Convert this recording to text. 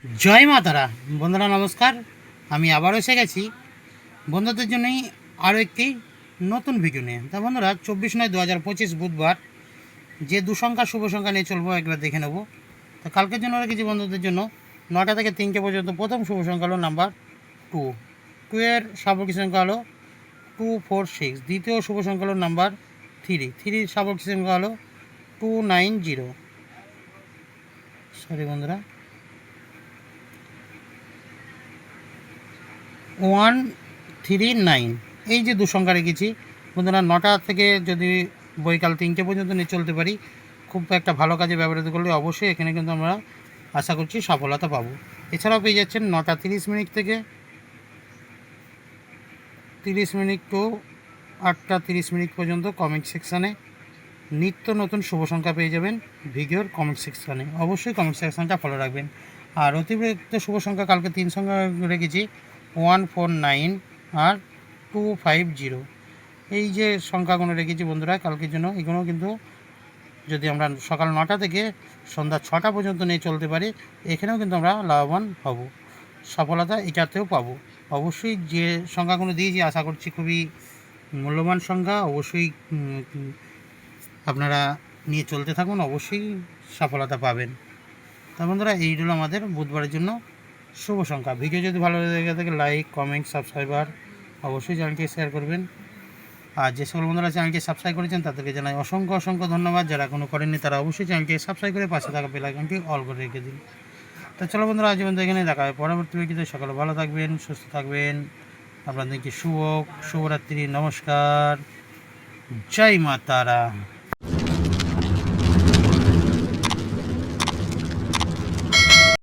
জয় মা তারা। বন্ধুরা নমস্কার, আমি আবারও এসে গেছি বন্ধুদের জন্যই আরও একটি নতুন ভিডিও নিয়ে। তা বন্ধুরা 24/9/2025 বুধবার যে দুসংখ্যা শুভ সংখ্যা নিয়ে চলবো একবার দেখে নেব। তো কালকের জন্য রেখেছি বন্ধুদের জন্য 9টা থেকে 3টে পর্যন্ত। প্রথম শুভ সংখ্যা হলো নাম্বার 2, 2 এর সাপেক্ষিক সংখ্যা হলো 246। দ্বিতীয় শুভ সংখ্যা হলো নাম্বার 3, 3 সাপেক্ষিক সংখ্যা হলো 290। সরি বন্ধুরা, 139। এই যে দু সংখ্যা রেখেছি বন্ধুরা, 9টা থেকে যদি বৈকাল 3টে পর্যন্ত নিয়ে চলতে পারি, খুব একটা ভালো কাজে ব্যবহৃত করলে অবশ্যই এখানে কিন্তু আমরা আশা করছি সফলতা পাবো। এছাড়াও পেয়ে যাচ্ছেন 9টা 30 মিনিট থেকে 30 মিনিট টু 8টা 30 মিনিট পর্যন্ত কমেন্ট সেকশানে নিত্য নতুন শুভ সংখ্যা পেয়ে যাবেন ভিডিওর কমেন্ট সেকশানে। অবশ্যই কমেন্ট সেকশানটা ফলো রাখবেন। আর অতিরিক্ত শুভ সংখ্যা কালকে 3 সংখ্যা রেখেছি 149 আর 250। এই যে সংখ্যাগুলো রেখেছি বন্ধুরা কালকের জন্য, এগুলো কিন্তু যদি আমরা সকাল 9টা থেকে সন্ধ্যা 6টা পর্যন্ত নিয়ে চলতে পারি, এখানেও কিন্তু আমরা লাভবান হব, সফলতা এটাতেও পাবো। অবশ্যই যে সংখ্যাগুলো দিয়েছি আশা করছি খুবই মূল্যবান সংখ্যা। অবশ্যই আপনারা নিয়ে চলতে থাকুন, অবশ্যই সফলতা পাবেন। তা বন্ধুরা এই হলো আমাদের বুধবারের জন্য শুভ সংখ্যা। ভিডিও যদি ভালো লেগে থাকে লাইক, কমেন্ট, সাবস্ক্রাইবার অবশ্যই চ্যানেলটি শেয়ার করবেন। আর যে সকল বন্ধুরা চ্যানেলটি সাবস্ক্রাইব করেছেন তাদেরকে জানাই অসংখ্য অসংখ্য ধন্যবাদ। যারা কোনো করেননি তারা অবশ্যই চ্যানেলটি সাবস্ক্রাইব করে পাশে থাকা বেল আইকনটি অল করে রেখে দিন। তো চলো বন্ধুরা, আজ পর্যন্ত এখানে দেখা হয় পরবর্তী ভিডিওতে। সকালে ভালো থাকবেন, সুস্থ থাকবেন। আপনাদেরকে শুভরাত্রি, নমস্কার, জয় মা তারা।